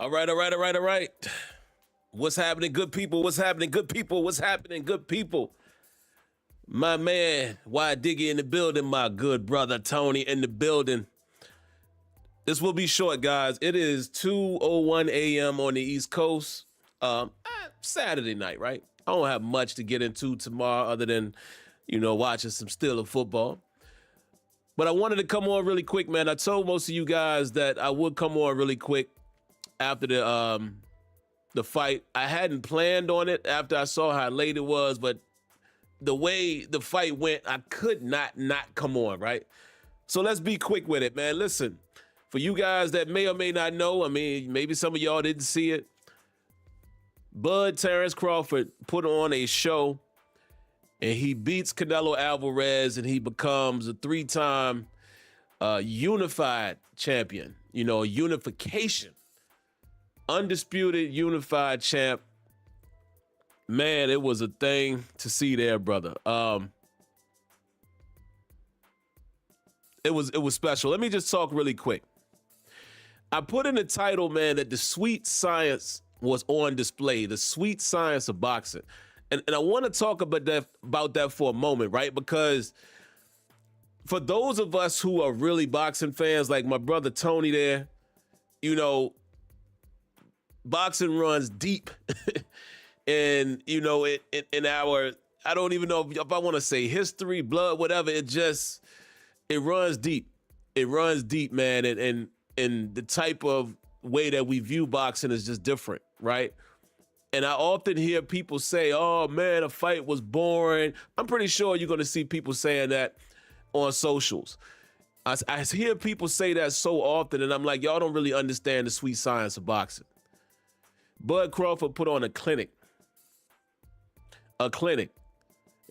All right, all right, all right, all right. What's happening, good people? What's happening, good people? What's happening, good people? My man, Y Diggy in the building, my good brother Tony in the building. This will be short, guys. It is 2:01 a.m. on the East Coast. Saturday night, right? I don't have much to get into tomorrow other than, watching some Steeler football. But I wanted to come on really quick, man. I told most of you guys that I would come on really quick after the fight. I hadn't planned on it after I saw how late it was, but the way the fight went, I could not come on, right? So let's be quick with it, man. Listen, for you guys that may or may not know, maybe some of y'all didn't see it, Terrence Crawford put on a show and he beats Canelo Alvarez and he becomes a three-time unified champion, unification. Undisputed unified champ. Man, it was a thing to see there, brother. It was special. Let me just talk really quick. I put in the title, man, that the sweet science was on display, the sweet science of boxing. And I want to talk about that for a moment, right? Because for those of us who are really boxing fans, like my brother Tony there, boxing runs deep. And, in our, I don't even know if I want to say history, blood, whatever, it runs deep. It runs deep, man. And the type of way that we view boxing is just different, right? And I often hear people say, oh, man, a fight was boring. I'm pretty sure you're going to see people saying that on socials. I hear people say that so often, and I'm like, y'all don't really understand the sweet science of boxing. Bud Crawford put on a clinic.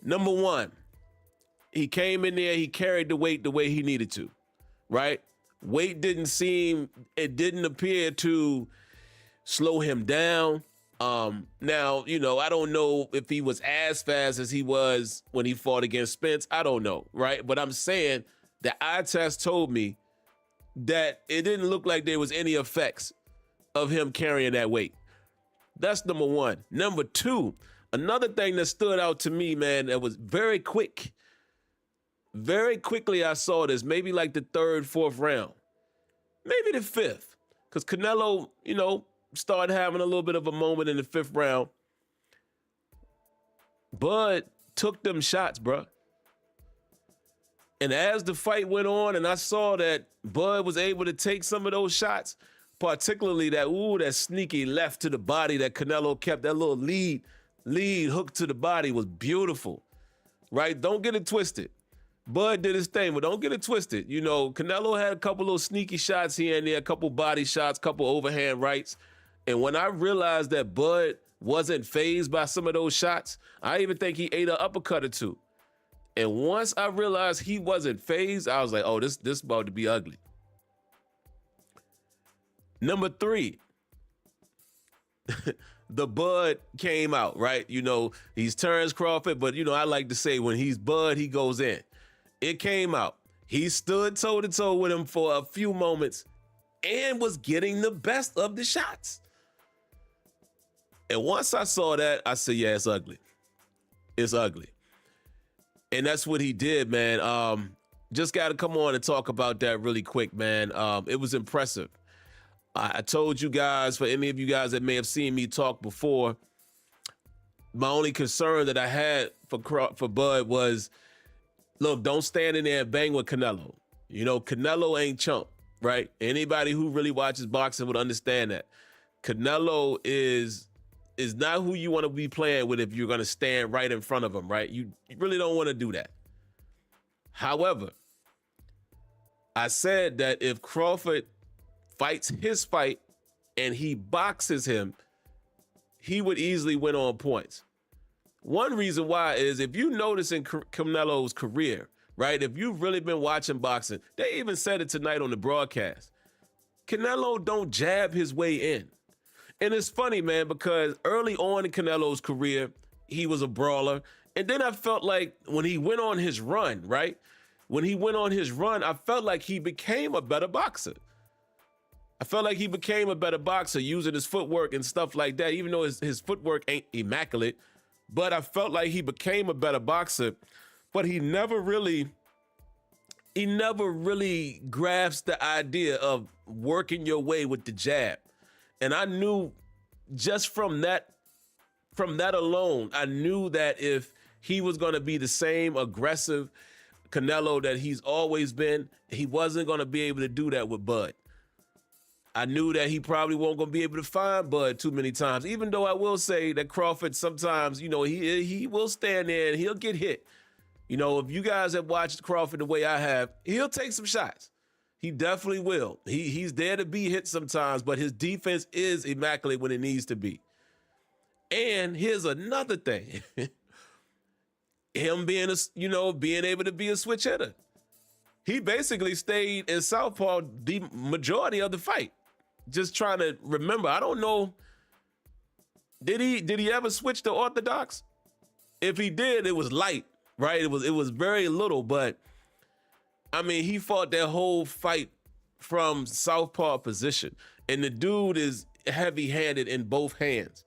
Number one, he came in there, he carried the weight the way he needed to, right? Weight didn't appear to slow him down. Now, I don't know if he was as fast as he was when he fought against Spence. I don't know, right? But I'm saying the eye test told me that it didn't look like there was any effects of him carrying that weight. That's number one. Number two, another thing that stood out to me, man, that was very quick. Very quickly I saw this, maybe like the third, fourth round. Maybe the fifth. Because Canelo, started having a little bit of a moment in the fifth round. Bud took them shots, bro. And as the fight went on and I saw that Bud was able to take some of those shots, particularly that sneaky left to the body that Canelo kept, that little lead hook to the body was beautiful, right? Don't get it twisted. Bud did his thing, but don't get it twisted. Canelo had a couple little sneaky shots here and there, a couple body shots, couple overhand rights. And when I realized that Bud wasn't fazed by some of those shots, I even think he ate an uppercut or two. And once I realized he wasn't fazed, I was like, oh, this about to be ugly. Number three, the Bud came out, right? He's Terrence Crawford, but I like to say when he's Bud, he goes in. It came out. He stood toe-to-toe with him for a few moments and was getting the best of the shots. And once I saw that, I said, yeah, it's ugly. It's ugly. And that's what he did, man. Just got to come on and talk about that really quick, man. It was impressive. I told you guys, for any of you guys that may have seen me talk before, my only concern that I had for Bud was, look, don't stand in there and bang with Canelo. Canelo ain't chump, right? Anybody who really watches boxing would understand that. Canelo is not who you want to be playing with if you're going to stand right in front of him, right? You really don't want to do that. However, I said that if Crawford fights his fight and he boxes him, he would easily win on points. One reason why is if you notice in Canelo's career, right, if you've really been watching boxing, they even said it tonight on the broadcast, Canelo don't jab his way in. And it's funny, man, because early on in Canelo's career, he was a brawler. And then I felt like when he went on his run, right, I felt like he became a better boxer. I felt like he became a better boxer using his footwork and stuff like that, even though his footwork ain't immaculate. But I felt like he became a better boxer, but he never really grasped the idea of working your way with the jab. And I knew just from that alone, I knew that if he was going to be the same aggressive Canelo that he's always been, he wasn't going to be able to do that with Bud. I knew that he probably wasn't going to be able to find Bud too many times, even though I will say that Crawford sometimes, he will stand there and he'll get hit. If you guys have watched Crawford the way I have, he'll take some shots. He definitely will. He's there to be hit sometimes, but his defense is immaculate when it needs to be. And here's another thing. Him being able to be a switch hitter. He basically stayed in southpaw the majority of the fight. Just trying to remember. I don't know. Did he ever switch to orthodox? If he did, it was light, right? It was very little, but I mean, he fought that whole fight from southpaw position. And the dude is heavy-handed in both hands.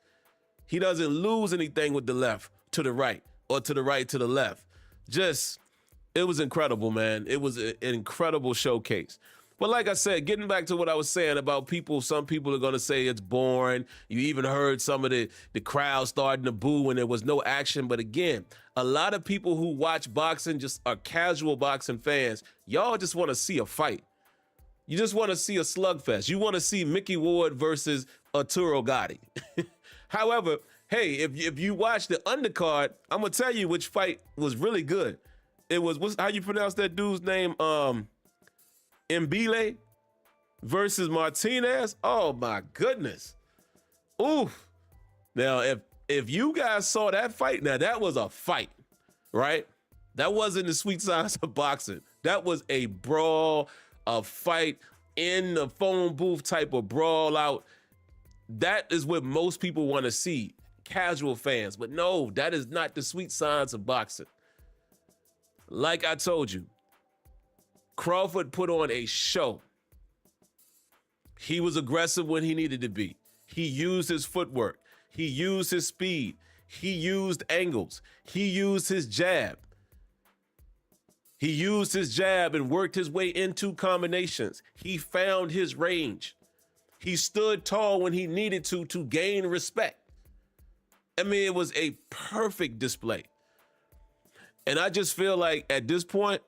He doesn't lose anything with the left to the right or to the right to the left. It was incredible, man. It was an incredible showcase. But like I said, getting back to what I was saying about people, some people are going to say it's boring. You even heard some of the crowd starting to boo when there was no action. But again, a lot of people who watch boxing just are casual boxing fans. Y'all just want to see a fight. You just want to see a slugfest. You want to see Mickey Ward versus Arturo Gatti. However, hey, if you watch the undercard, I'm going to tell you which fight was really good. It was, how you pronounce that dude's name? Mbile versus Martinez. Oh my goodness. Oof. Now, if you guys saw that fight, now that was a fight, right? That wasn't the sweet science of boxing. That was a brawl, a fight in the phone booth type of brawl out. That is what most people want to see, casual fans. But no, that is not the sweet science of boxing. Like I told you, Crawford put on a show. He was aggressive when he needed to be. He used his footwork. He used his speed. He used angles. He used his jab. He used his jab and worked his way into combinations. He found his range. He stood tall when he needed to gain respect. I mean, it was a perfect display. And I just feel like at this point,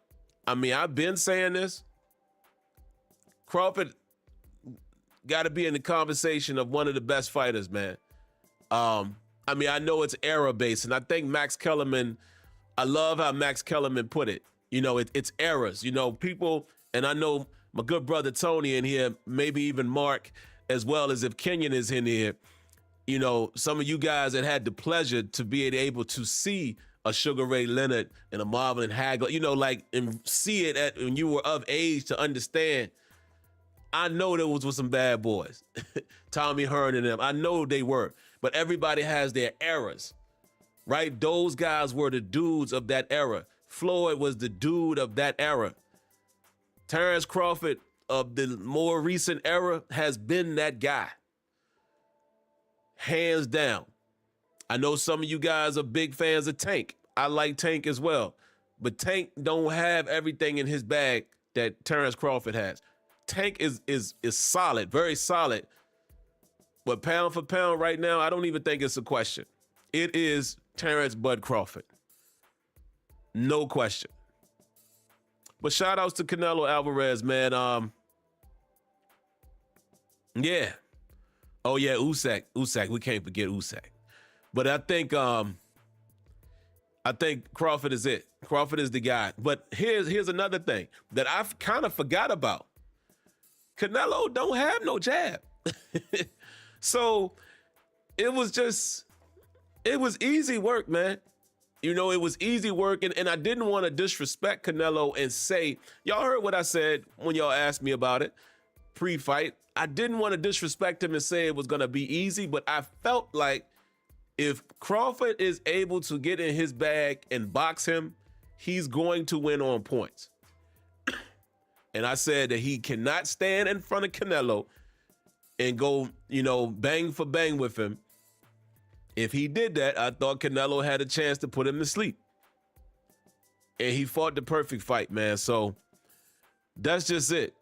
I mean, I've been saying this. Crawford got to be in the conversation of one of the best fighters, man. I mean, I know it's era-based, and I think Max Kellerman, I love how Max Kellerman put it. It's eras. People, and I know my good brother Tony in here, maybe even Mark, as well as if Kenyon is in here. Some of you guys that had the pleasure to be able to see a Sugar Ray Leonard and a Marvin Hagler, and see it when you were of age to understand. I know there was some bad boys. Tommy Hearn and them. I know they were. But everybody has their eras, right? Those guys were the dudes of that era. Floyd was the dude of that era. Terrence Crawford of the more recent era has been that guy. Hands down. I know some of you guys are big fans of Tank. I like Tank as well. But Tank don't have everything in his bag that Terrence Crawford has. Tank is solid, very solid. But pound for pound right now, I don't even think it's a question. It is Terrence Bud Crawford. No question. But shout outs to Canelo Alvarez, man. Yeah. Oh yeah, Usyk. We can't forget Usyk. But I think Crawford is it. Crawford is the guy. But here's another thing that I kind of forgot about. Canelo don't have no jab. So it was easy work, man. It was easy work, and I didn't want to disrespect Canelo and say, y'all heard what I said when y'all asked me about it pre-fight. I didn't want to disrespect him and say it was going to be easy, but I felt like if Crawford is able to get in his bag and box him, he's going to win on points. And I said that he cannot stand in front of Canelo and go, bang for bang with him. If he did that, I thought Canelo had a chance to put him to sleep. And he fought the perfect fight, man. So that's just it.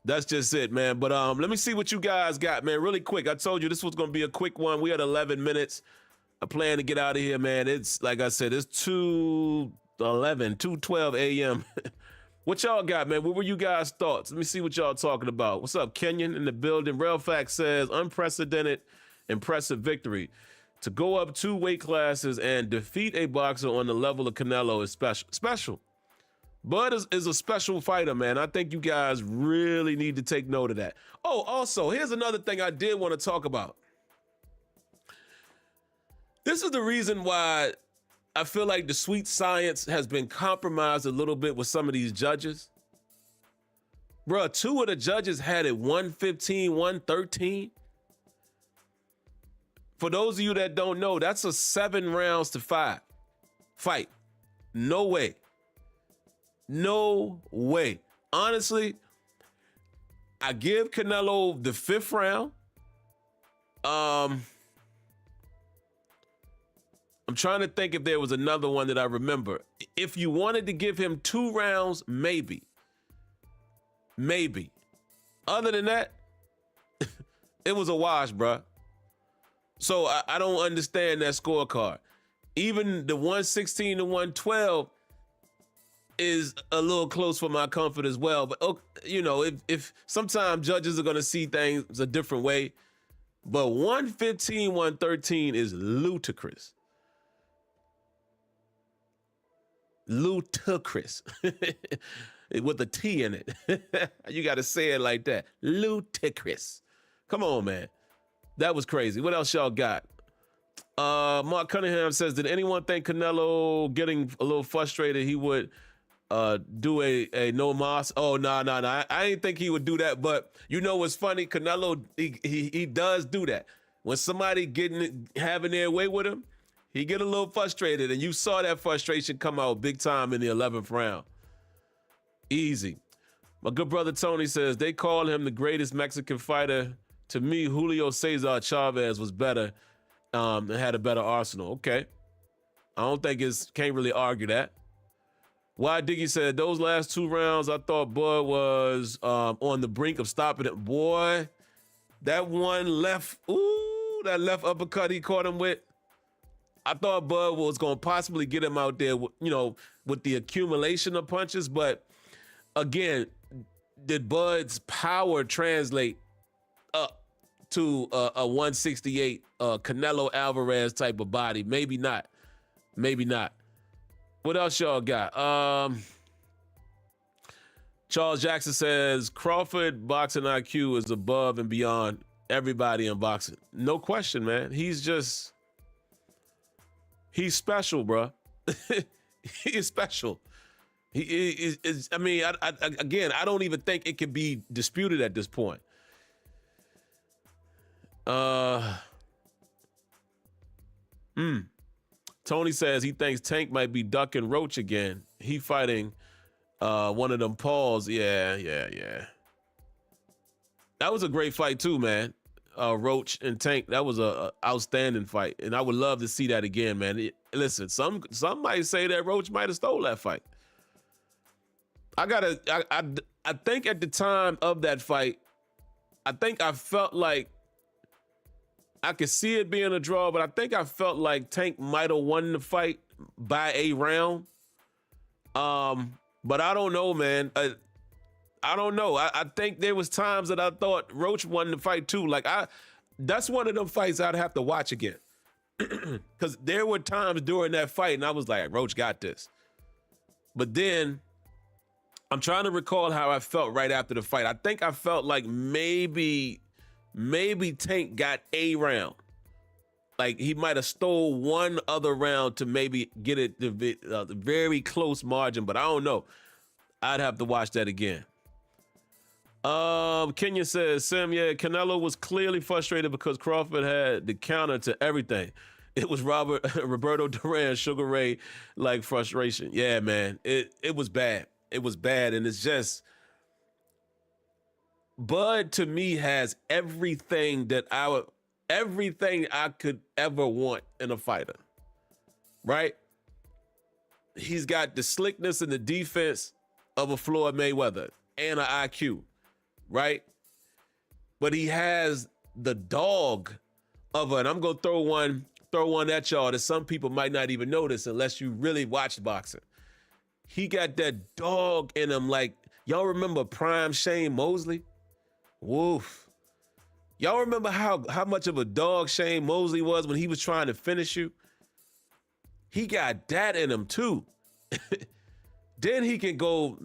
That's just it, man. But let me see what you guys got, man, really quick. I told you this was going to be a quick one. We had 11 minutes. I plan to get out of here, man. It's, like I said, it's 2:12 a.m. What y'all got, man? What were you guys' thoughts? Let me see what y'all talking about. What's up, Kenyon in the building? Real Fact says, unprecedented, impressive victory. To go up 2 weight classes and defeat a boxer on the level of Canelo is special. Bud is a special fighter, man. I think you guys really need to take note of that. Oh, also, here's another thing I did want to talk about. This is the reason why I feel like the sweet science has been compromised a little bit with some of these judges. Bruh, 2 of the judges had it 115, 113. For those of you that don't know, that's a 7 rounds to 5 fight. No way. No way. Honestly, I give Canelo the 5th round. I'm trying to think if there was another one that I remember. If you wanted to give him 2 rounds, maybe. Maybe. Other than that, it was a wash, bruh. So I don't understand that scorecard. Even the 116 to 112 is a little close for my comfort as well. But, if sometimes judges are going to see things a different way. But 115, 113 is ludicrous. Ludicrous. With a T in it. You got to say it like that. Ludicrous. Come on, man. That was crazy. What else y'all got? Mark Cunningham says, did anyone think Canelo getting a little frustrated, he would do a no mas? Oh, no. I didn't think he would do that. But you know what's funny? Canelo, he does do that. When somebody having their way with him, he get a little frustrated. And you saw that frustration come out big time in the 11th round. Easy. My good brother Tony says, they call him the greatest Mexican fighter. To me, Julio Cesar Chavez was better and had a better arsenal. Okay. I don't think can't really argue that. Why Diggy said, those last 2 rounds, I thought Bud was on the brink of stopping it. Boy, that one that left uppercut he caught him with, I thought Bud was going to possibly get him out there, with the accumulation of punches. But again, did Bud's power translate up to a 168 Canelo Alvarez type of body? Maybe not. Maybe not. What else y'all got? Charles Jackson says, Crawford boxing IQ is above and beyond everybody in boxing. No question, man. He's special, bro. He is special. He is. I mean, again, I don't even think it can be disputed at this point. Tony says he thinks Tank might be ducking Roach again. He fighting one of them Pauls. Yeah. That was a great fight too, man. Roach and Tank, that was a outstanding fight, and I would love to see that again, man. Listen, some might say that Roach might have stole that fight. I think at the time of that fight, I think I felt like I could see it being a draw, but I think I felt like Tank might have won the fight by a round. But I don't know, man. I don't know. I think there was times that I thought Roach won the fight too. That's one of them fights I'd have to watch again. Because there were times during that fight and I was like, Roach got this. But then I'm trying to recall how I felt right after the fight. I think I felt like maybe Tank got a round. Like he might have stole one other round to maybe get it the very close margin, but I don't know. I'd have to watch that again. Kenya says, Sim, yeah, Canelo was clearly frustrated because Crawford had the counter to everything. It was Roberto Duran, Sugar Ray, like frustration. Yeah, man, it was bad. It was bad, and it's just, Bud to me has everything everything I could ever want in a fighter, right? He's got the slickness and the defense of a Floyd Mayweather and an IQ, right? But he has the dog of and I'm gonna throw one at y'all that some people might not even notice unless you really watch boxing. He got that dog in him. Like, y'all remember prime Shane Mosley? Woof. Y'all remember how much of a dog Shane Mosley was when he was trying to finish you? He got that in him too. Then he can go,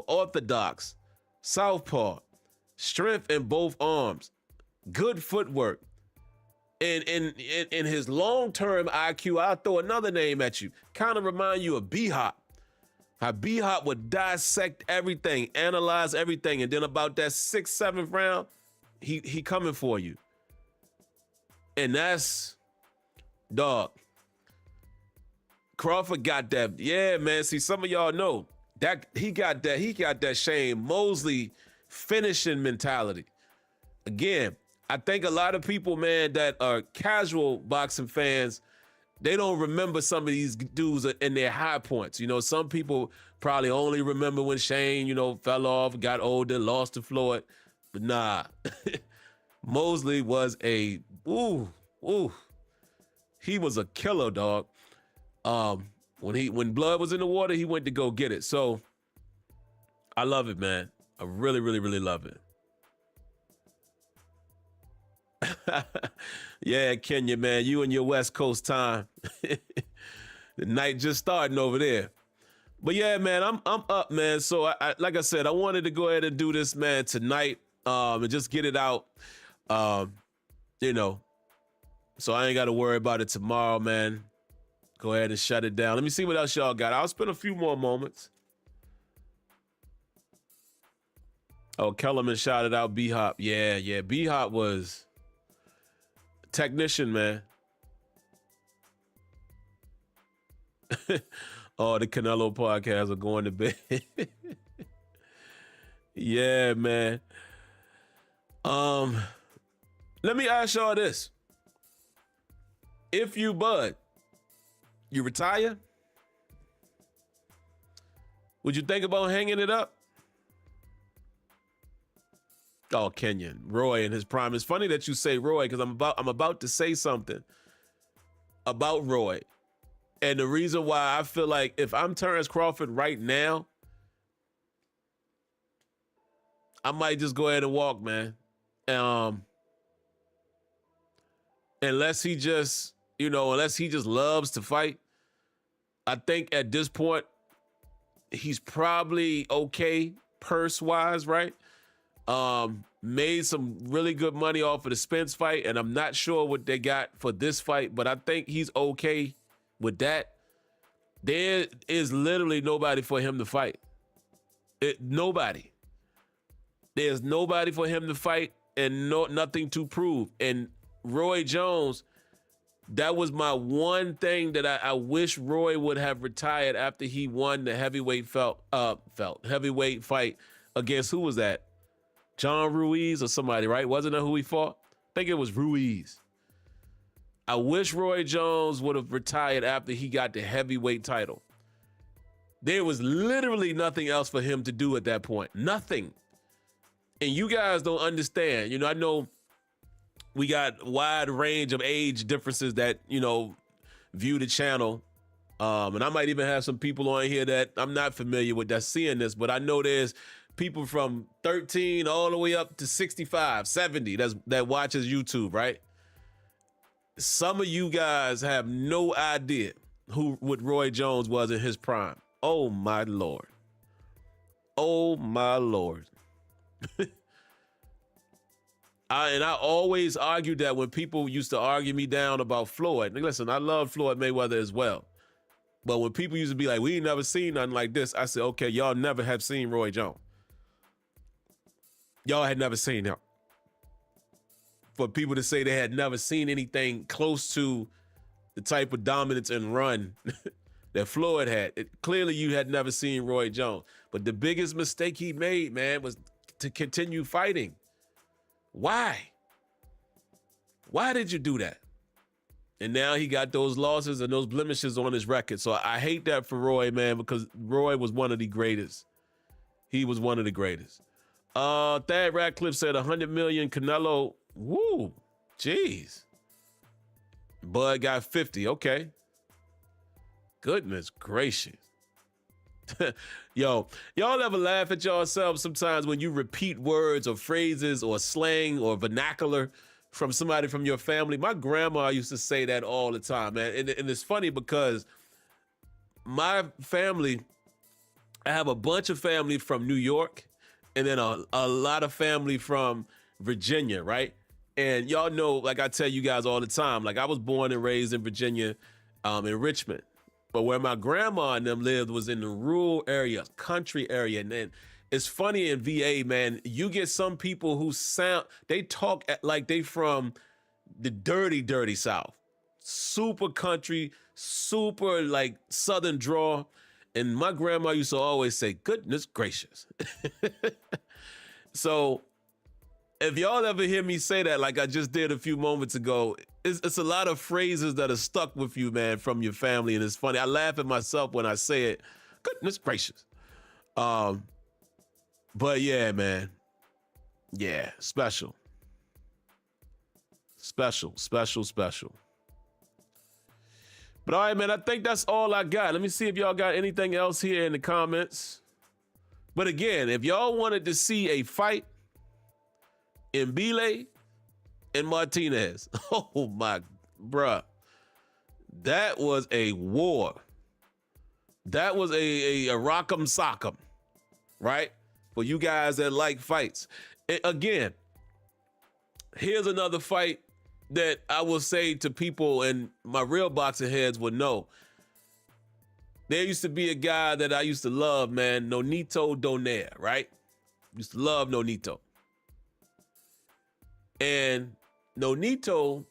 orthodox, southpaw, strength in both arms, good footwork. And in his long-term IQ, I'll throw another name at you. Kind of remind you of B-Hop. How B-Hop would dissect everything, analyze everything, and then about that 6th, 7th round, he coming for you. And that's, dog. Crawford got that. Yeah, man. See, some of y'all know that he got that Shane Mosley finishing mentality. Again, I think a lot of people, man, that are casual boxing fans, they don't remember some of these dudes in their high points. Some people probably only remember when Shane, fell off, got older, lost to Floyd. But nah, Mosley was he was a killer, dog. When blood was in the water, he went to go get it. So I love it, man. I really, really, really love it. Yeah, Kenya, man, you and your West Coast time. The night just starting over there. But yeah, man, I'm up, man. So I like I said, I wanted to go ahead and do this, man, tonight, and just get it out. So I ain't got to worry about it tomorrow, man. Go ahead and shut it down. Let me see what else y'all got. I'll spend a few more moments. Oh, Kellerman shouted out B-Hop. Yeah. B-Hop was technician, man. Oh, the Canelo podcast are going to bed. Yeah, man. Let me ask y'all this. If you Bud, you retire? Would you think about hanging it up? Oh, Kenyon, Roy in his prime. It's funny that you say Roy because I'm about to say something about Roy. And the reason why I feel like if I'm Terrence Crawford right now, I might just go ahead and walk, man. Unless he just loves to fight. I think at this point, he's probably okay purse-wise, right? Made some really good money off of the Spence fight, and I'm not sure what they got for this fight, but I think he's okay with that. There is literally nobody for him to fight. Nobody. There's nobody for him to fight and nothing to prove. And Roy Jones, that was my one thing that I wish Roy would have retired after he won the heavyweight heavyweight fight against, who was that? John Ruiz or somebody, right? Wasn't that who he fought? I think it was Ruiz. I wish Roy Jones would have retired after he got the heavyweight title. There was literally nothing else for him to do at that point. Nothing. And you guys don't understand. I know we got wide range of age differences that, view the channel. And I might even have some people on here that I'm not familiar with that's seeing this, but I know there's people from 13 all the way up to 65, 70 that watches YouTube, right? Some of you guys have no idea what Roy Jones was in his prime. Oh, my Lord. Oh, my Lord. I always argued that when people used to argue me down about Floyd. Listen, I love Floyd Mayweather as well. But when people used to be like, we ain't never seen nothing like this, I said, okay, y'all never have seen Roy Jones. Y'all had never seen him. For people to say they had never seen anything close to the type of dominance and run that Floyd had, clearly you had never seen Roy Jones. But the biggest mistake he made, man, was to continue fighting. Why? Why did you do that? And now he got those losses and those blemishes on his record. So I hate that for Roy, man, because Roy was one of the greatest. He was one of the greatest. Thad Ratcliffe said 100 million Canelo. Woo, jeez. Bud got 50. Okay. Goodness gracious. Yo, y'all ever laugh at yourselves sometimes when you repeat words or phrases or slang or vernacular from somebody from your family? My grandma used to say that all the time, man. And it's funny because my family, I have a bunch of family from New York and then a lot of family from Virginia, right? And y'all know, like I tell you guys all the time, like I was born and raised in Virginia, in Richmond. But where my grandma and them lived was in the rural area, country area. And then it's funny in VA, man, you get some people who they talk like they from the dirty, dirty South. Super country, super like Southern drawl. And my grandma used to always say, goodness gracious. So if y'all ever hear me say that, like I just did a few moments ago, it's a lot of phrases that are stuck with you, man, from your family. And it's funny. I laugh at myself when I say it. Goodness gracious. But yeah, man. Yeah, special. Special, special, special. But all right, man, I think that's all I got. Let me see if y'all got anything else here in the comments. But again, if y'all wanted to see a fight in Mbile and Martinez, oh my, bruh, that was a war. That was a rock'em sock'em, right? For you guys that like fights. And again, here's another fight that I will say to people, and my real boxing heads would know. There used to be a guy that I used to love, man, Nonito Donaire, right? Used to love Nonito. And Nonito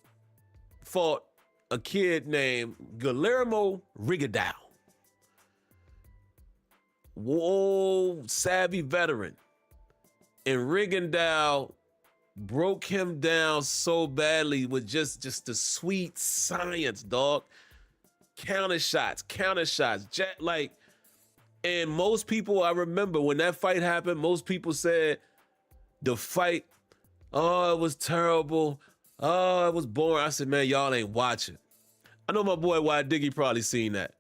fought a kid named Guillermo Rigondeaux. Whoa, savvy veteran. And Rigondeaux broke him down so badly with just the sweet science, dog. Counter shots, like, and most people, I remember when that fight happened, most people said the fight, oh, it was terrible. Oh, it was boring. I said, man, y'all ain't watching. I know my boy Y Diggy probably seen that.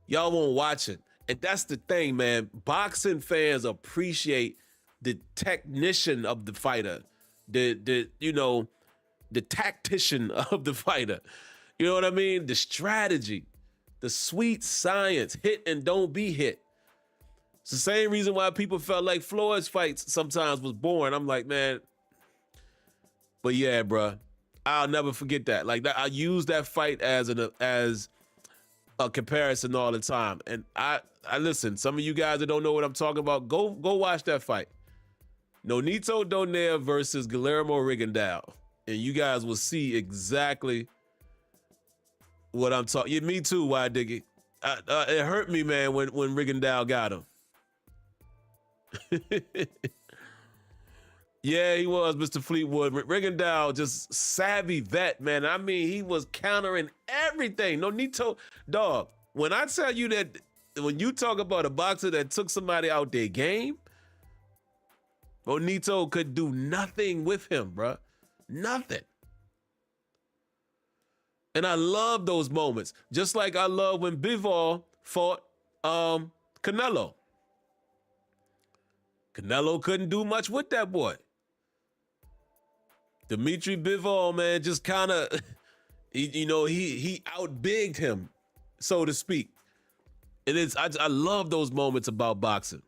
Y'all won't watch it. And that's the thing, man. Boxing fans appreciate the technician of the fighter, the tactician of the fighter. You know what I mean? The strategy, the sweet science, hit and don't be hit. It's the same reason why people felt like Floyd's fights sometimes was boring. I'm like, man. But yeah, bro, I'll never forget that. Like that, I use that fight as a comparison all the time. And I listen. Some of you guys that don't know what I'm talking about, go watch that fight. Nonito Donaire versus Guillermo Rigondeaux, and you guys will see exactly what I'm talking. Yeah, me too, Y Diggy. It hurt me, man, when Rigondeaux got him. Yeah, he was, Mr. Fleetwood. Rigondeaux, just savvy vet, man. I mean, he was countering everything. Nonito, dog, when I tell you that, when you talk about a boxer that took somebody out their game, Nonito could do nothing with him, bro. Nothing. And I love those moments. Just like I love when Bivol fought Canelo. Canelo couldn't do much with that boy. Dimitri Bivol, man, just kind of, he outbigged him, so to speak. And I love those moments about boxing.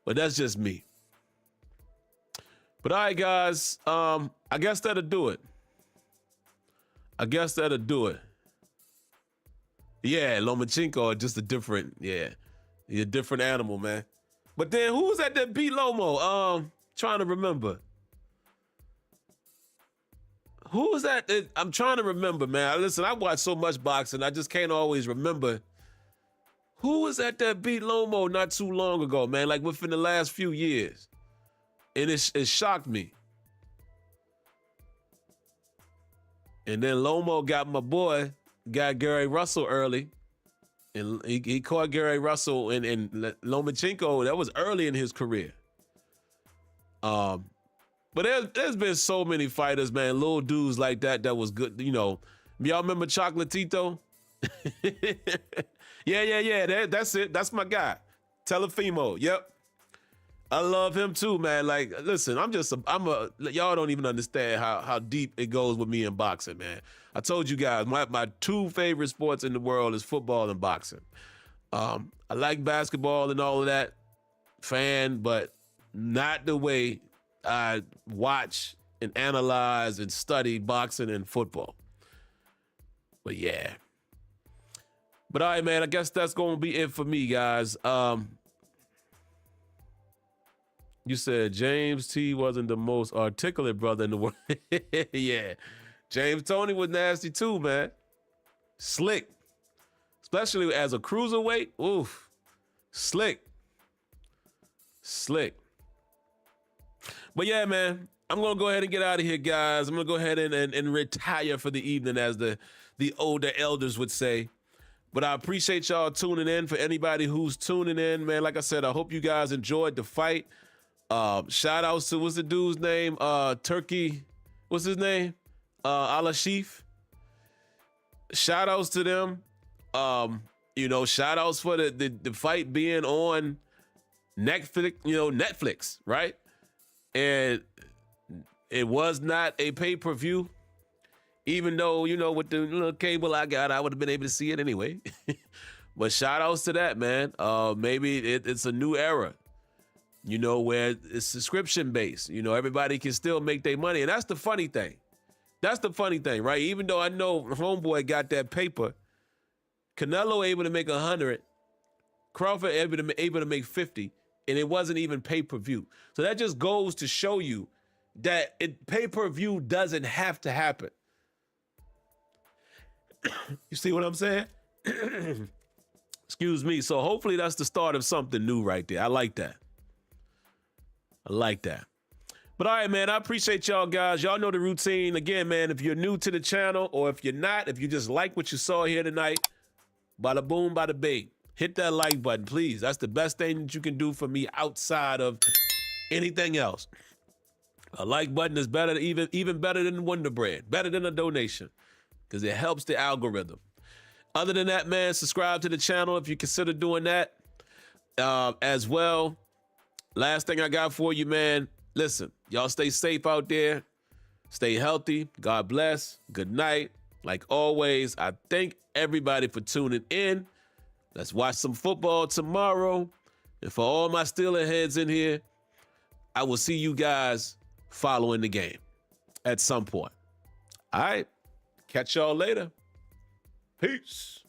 But that's just me. But all right, guys, I guess that'll do it. Yeah, Lomachenko, just a different animal, man. But then who was that beat Lomo? Trying to remember. Who was that? I'm trying to remember, man. Listen, I watch so much boxing, I just can't always remember. Who was that beat Lomo not too long ago, man? Like within the last few years. And it shocked me. And then Lomo got Gary Russell early. And he caught Gary Russell and Lomachenko. That was early in his career. But there's been so many fighters, man, little dudes like that was good. You know, y'all remember Chocolatito? Yeah. That's it. That's my guy. Telefimo. Yep. I love him too, man. Like, listen, y'all don't even understand how deep it goes with me in boxing, man. I told you guys, my two favorite sports in the world is football and boxing. I like basketball and all of that, but not the way I watch and analyze and study boxing and football. But yeah. But all right, man, I guess that's going to be it for me, guys. You said James T wasn't the most articulate brother in the world. Yeah. James Toney was nasty too, man. Slick. Especially as a cruiserweight. Oof. Slick. But yeah, man, I'm going to go ahead and get out of here, guys. I'm going to go ahead and retire for the evening, as the older elders would say. But I appreciate y'all tuning in. For anybody who's tuning in, man, like I said, I hope you guys enjoyed the fight. Shout outs to, what's the dude's name? Turkey, what's his name? Alashif. Shout outs to them. Shout outs for the fight being on Netflix, right? And it was not a pay-per-view, even though, with the little cable I got, I would have been able to see it anyway. But shout outs to that, man. Maybe it's a new era, where it's subscription based. Everybody can still make their money. And that's the funny thing. Right? Even though I know Homeboy got that paper, Canelo able to make 100, Crawford able to make 50, and it wasn't even pay-per-view. So that just goes to show you that pay-per-view doesn't have to happen. You see what I'm saying? Excuse me. So hopefully that's the start of something new right there. I like that. But all right, man, I appreciate y'all guys. Y'all know the routine. Again, man, if you're new to the channel, or if you're not, if you just like what you saw here tonight, bada boom, bada bing. Hit that like button, please. That's the best thing that you can do for me outside of anything else. A like button is better, even better than Wonder Bread, better than a donation, because it helps the algorithm. Other than that, man, subscribe to the channel if you consider doing that as well. Last thing I got for you, man. Listen, y'all stay safe out there. Stay healthy. God bless. Good night. Like always, I thank everybody for tuning in. Let's watch some football tomorrow. And for all my Steeler heads in here, I will see you guys following the game at some point. All right. Catch y'all later. Peace.